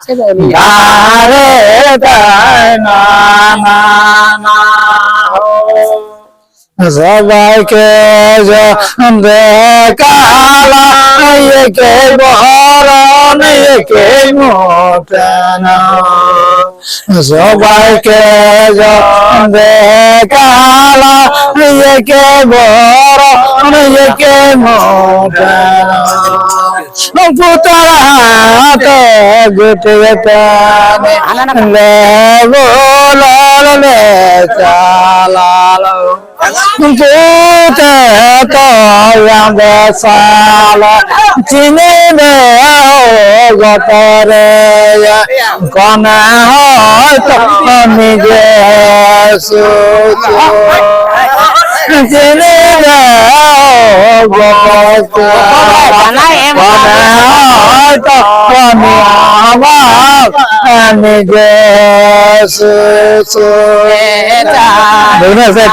ধারে না না না সবাইকে দেখালা একে বরণ একে মোটানা সবাইকে দেখালা একে বরণ একে মোটানা পুতার হাতে গুটে লে চালালো চিনি গতরে কনে হয়তো নিজে চিনি হয়তো নিজে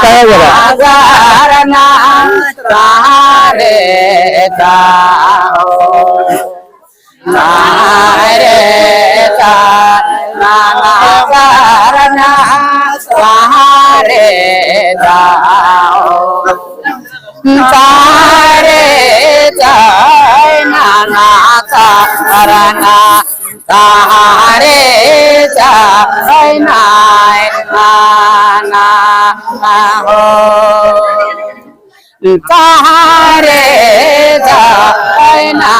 তাহারে চাই নাই না হো তাহারে চাই না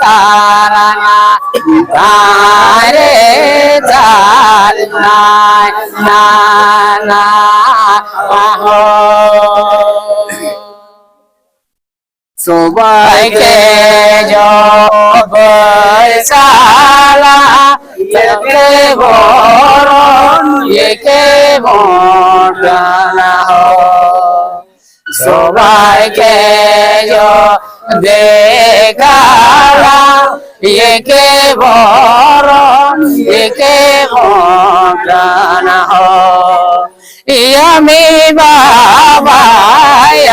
তারানা তাহারে চাই নাই না হো সবাইকে সালা একে বরণ একে মোটানা সবাইকে দেখালা একে বরণ একে মোটানা আমি বাবা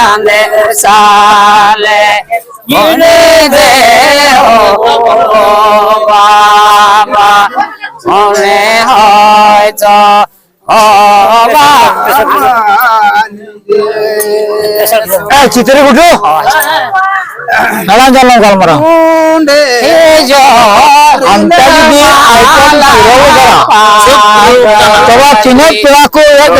আনে সালে মনে দে বাবা মনে হয়তো চিত্রে উঠো নালা জানলাম কালমারা চিনে পেলাকো এক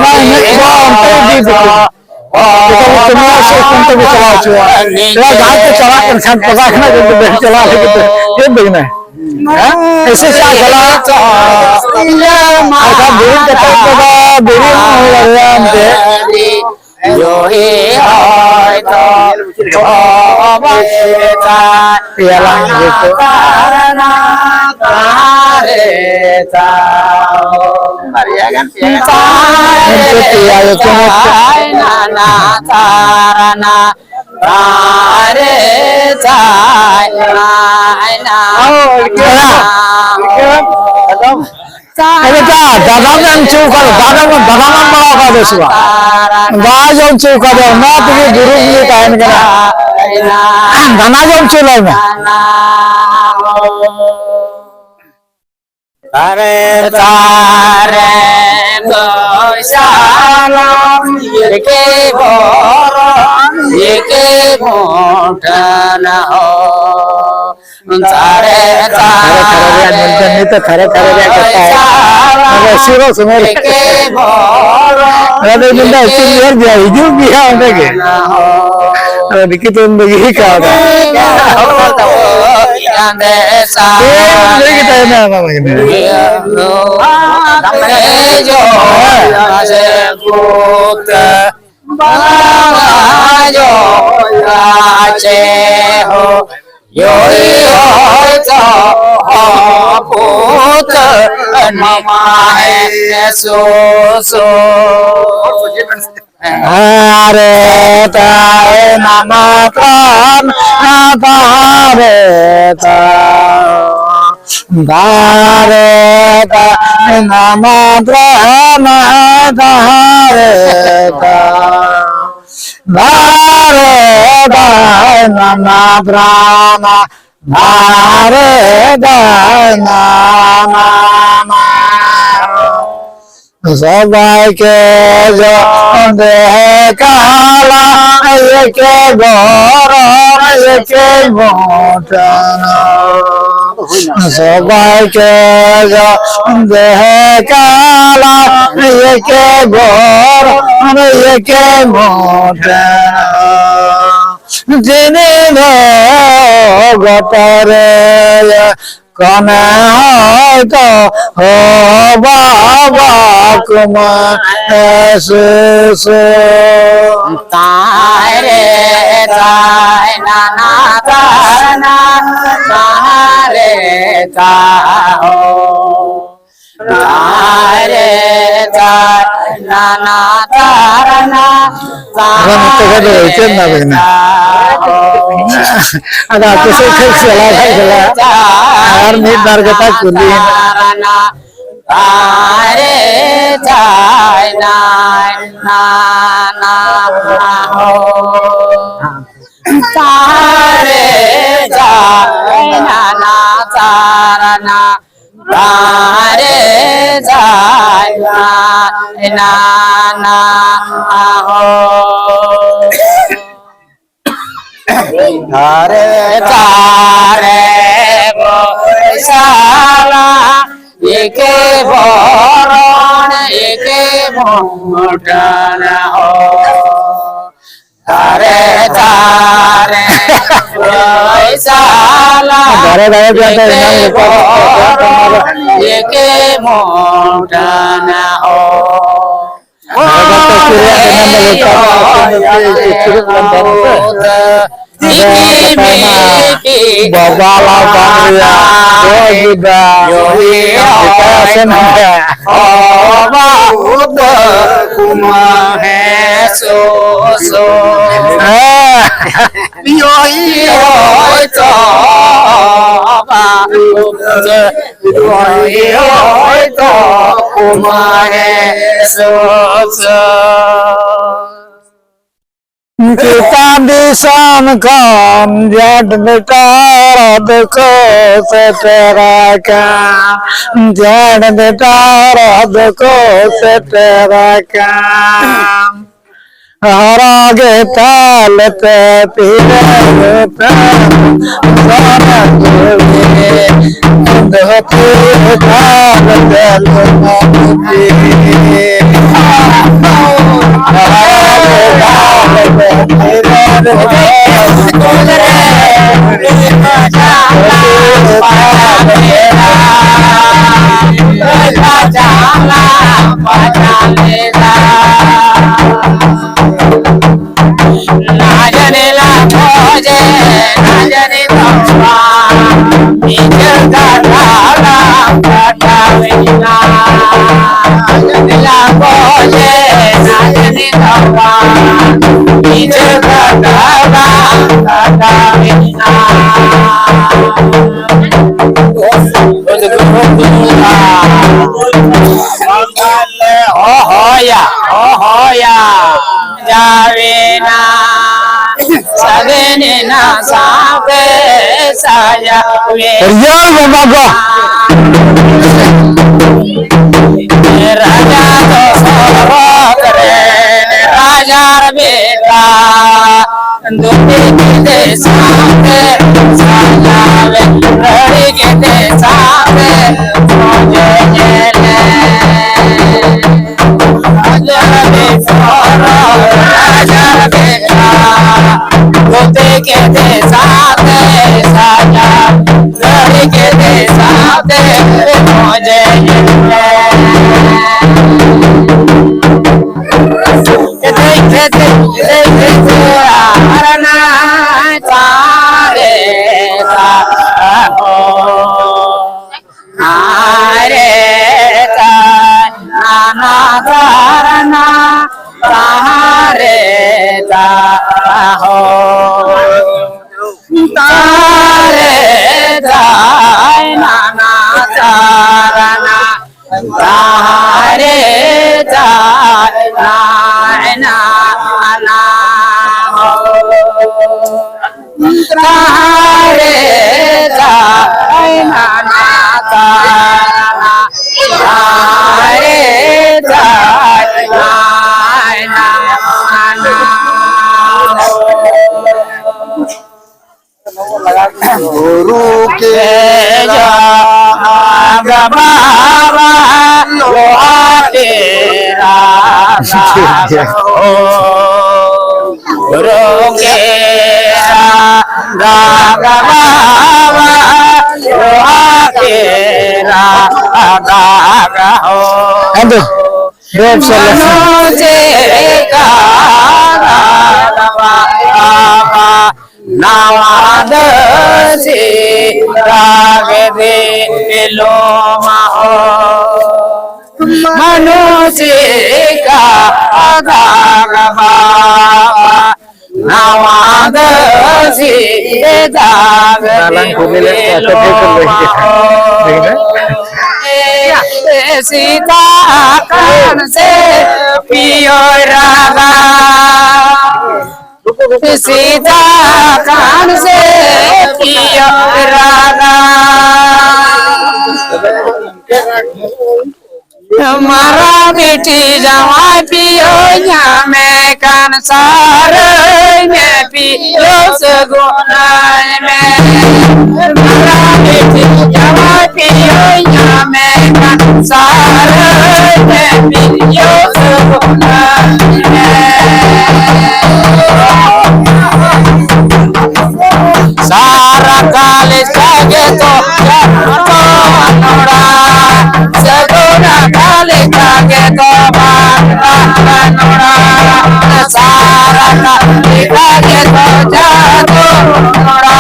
ऐसे দাদা চৌকা দাদা দাদা চৌকা না তুমি গুরু কাহিনী দানা জন চলাই না তারে তারে সালাম একে বরণ একে মোটানা তারে তারে तो खरे खरे शिरो सुमेर एके बरণ हिजू बिया उनके दिक्की तो ही कहा अरे ताए नामा प्राण तारे तारे ताए नामा प्राण तारे तारे ताए नामा प्राण धारे दाना সবাইকে দেহে কালা একে গরম একে মোটানা সবাইকে দেহে কালা একে গরম একে মোটানা যিনি গতরে কনে হয়তো ও বাবা কুমার তারে তাই নানা তারনা তারে তাও তারে তাই নানা তারনা ada aku salah army dargata kuli तारे जाय नाय नाना हो तारे जाय नाना तारना तारे जाय नाना हो तारे तारे बोशाला एके बरण एके मोटना हो तारे तारे वैशाला एके मोटना हो Babala Bangria Yoga Yoga Oba Uda Kuma Hai So So Yoi Yoi Toba Uda Yoi Yoi Toba Kuma Hai So So kita disangkan jadi taradku seterakan jadi taradku seterakan hara kita lete pirata sana kuwi dohati lete Javena Savenina Sake Saya Rian Baba Raja Tosore Raja Beta Duti Kite Sake Sayave Rari Kite Sake Moje Jele Raja Beta Raja Beta Duti Kite Sake Sayave Rari Kite Sake Moje Jele तारे जाय नाना तारे जाय नाना गुरु के बाबा लोहा तेरा गुरु के बाबा लोहा तेरा Aduh, Rob Nawadasi ragde lo maho manusika agagaba nawadasi ragde lo maho Sita kan se piyo raga Sita kan se piyo raga Mara biti jawai piyo nyame kan sarai me piyo segunai me Mara biti jawai piyo nyame kan sarai me piyo segunai me Sara kalis kageto anora segura kalis kageto anora Sara kalis kageto jato anora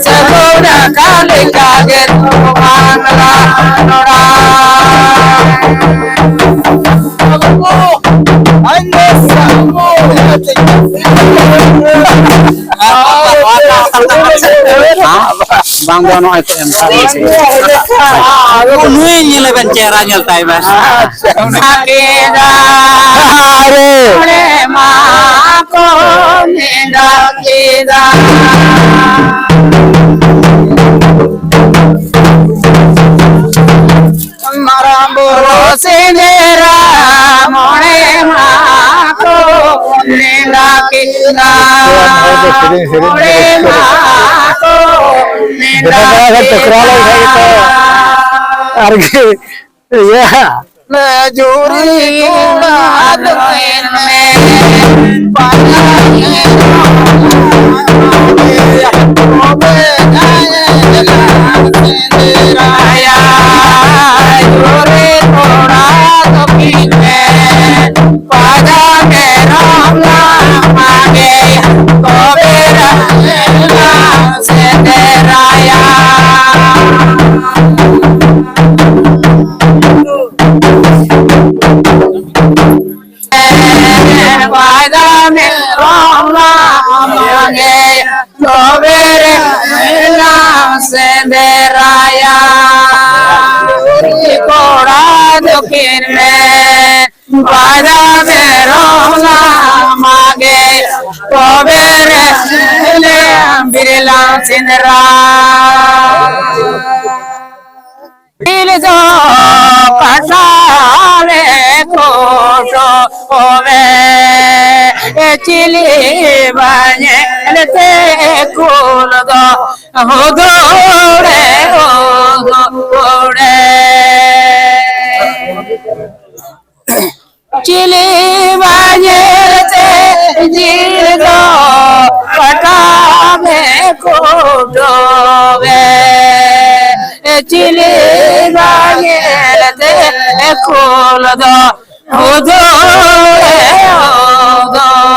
segura kalis kageto anora Bang Bono itu yang sama sih. Nuih nyeleban cera nyeltai mas. Sakida, lema ko ninda kita. Maramburu sendera lema ko ninda kita. Lema ko Juri kuat Senderaya Kora dukin me Pada merona mage Kobere le ambirilang sindera Bilzo kasale kosho ome Chili banye lete kuldo Hodore hodore Chili banye lete jildo Patame kudobe Chili banye lete kuldo Hodore hodore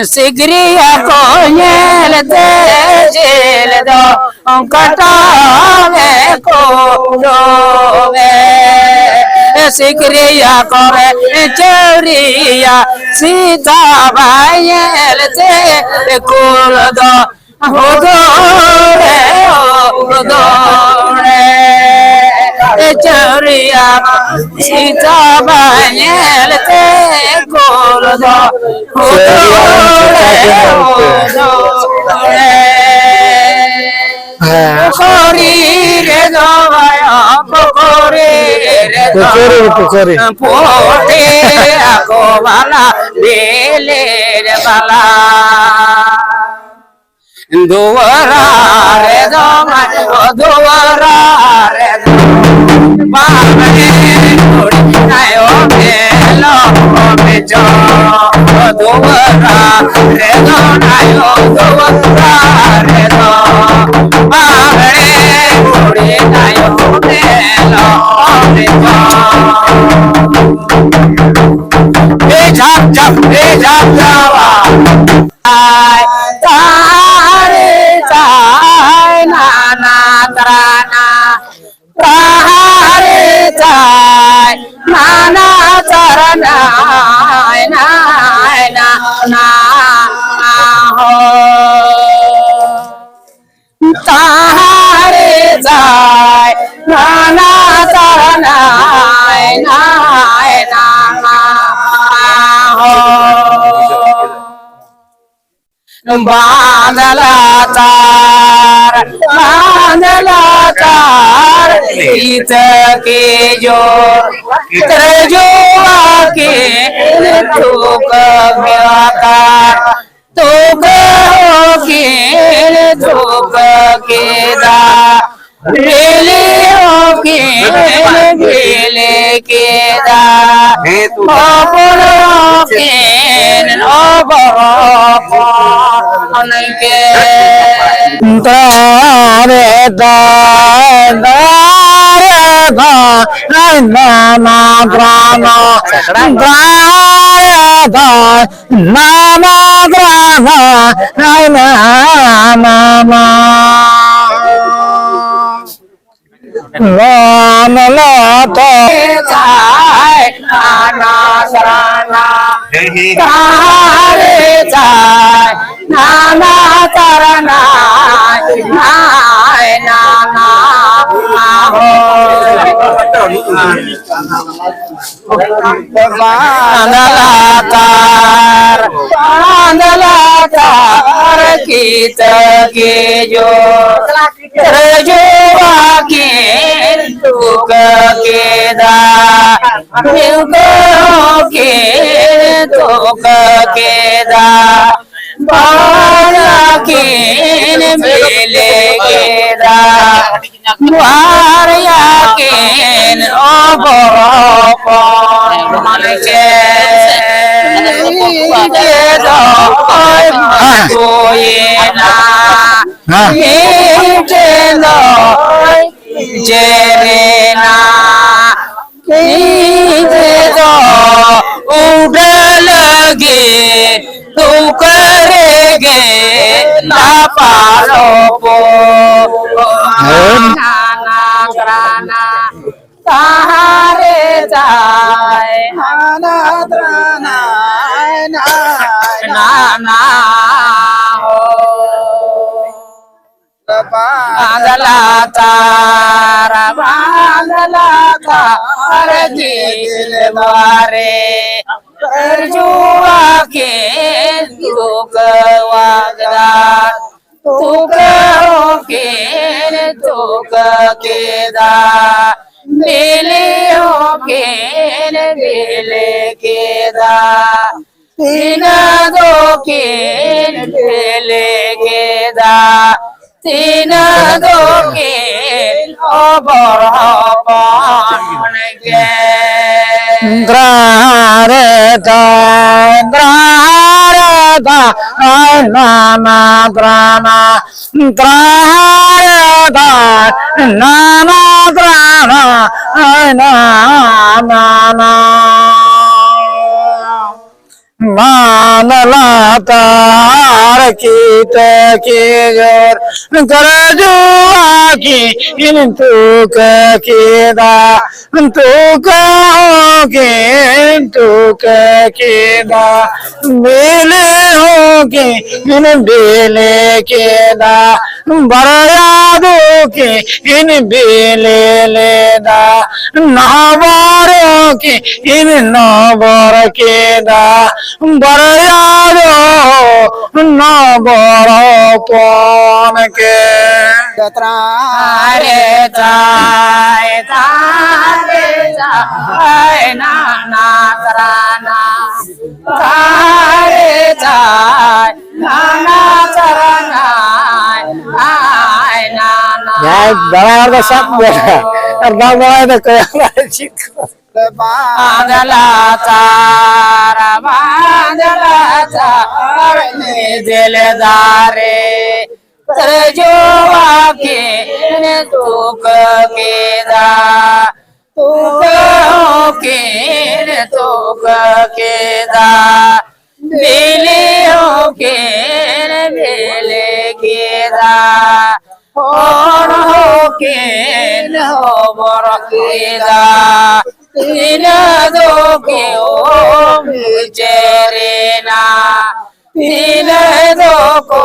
Sigriya konyel de jildo katave kodove Sigriya kore choriya sita bayel de kuldo hodore hodore choriya चौरिया Sita बायल ते कोल दो पोखरी रे दवाया पोखरी रे पुखोरी पोटे आको वाला बेले रे वाला दुवरा रे दुवरा रे बाबे थोड़ी नायो मेलो बेचो दुवरा रे नायो दुवरा रे बाबे थोड़ी नायो मेलो बेचो ए झाप जावा तारे ताय नाना तराना तारे ताय नाना तराना ना हो तारे ताय नाना तराना ना हो बांधला तार गीत के जो के तुक व्याकार तुक के दा रेले के दा तारे नाना ग्रामा नाना ग्रामा नाना लाता नाना सराना तारे जाय नाना तरना नाना हो बांधला गीत के जो के तुक के दा के तुक के दा बेले के दा द्वारिया के मन के दो कोई ना जेना दो उड़ लगे तू करेगे ना पालो पो नाना कराना तारे जाए नाना हो बांधला तार दिल मारे जुआ के तुक वागदार तुक के दा बेले के दा तीन दो के बेले के दा तीन दो के नाना ग्रामा नाना ग्रामा नाना मानला तार कीत के जोर कर जुआ की इन तुक के दा तुक के दा बेले हो के इन बेले के दा बरयादो के इन बेले लेदा नवारो के इन नवर के दा बरयादो नवर पन के तारे जाय ना ना तराना तारे जाय ना ना तराना आय ना ना यार बड़ा का सब बोला और बड़ा तो कया चिको बादला तार ने दिलदारे जो आके तुक के दा तुक के दा बेले हो के बेले के दा और हो के हो बर के दा तीन दो के ओ मुझे ना तीन दो को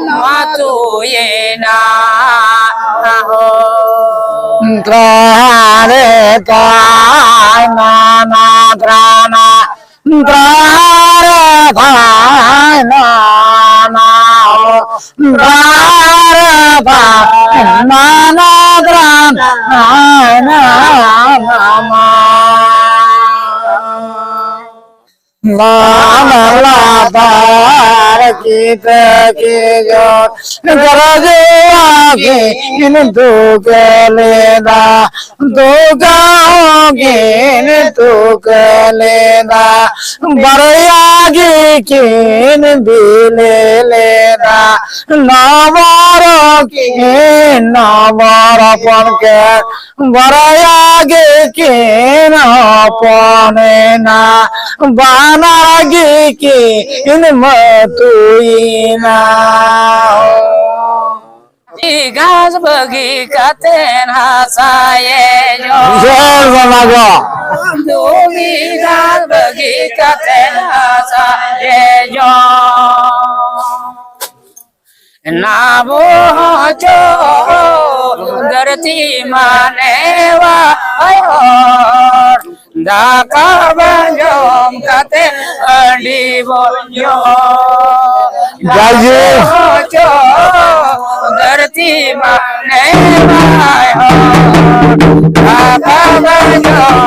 मातु ये ना हो त्रारे ताय नाना त्राना त्रारे ताय नाना त्रारे ताय नाना त्राना नाना लादार की जो गरजे आगे इन दो गलेदा दो गाओगे इन दो गलेदा बरयागे किन बिले लेदा नवारो के नवारो पन के बरयागे किन पने ना बानागे के इन मतुईना घास बगी कतेन हसाए जो दूगी घास बगी कतेन हसाए जो ना वो जो धरती माने वा दाका बंजोम कते अंडी बोलो जो धरती माने वाय हो दाका बंजोम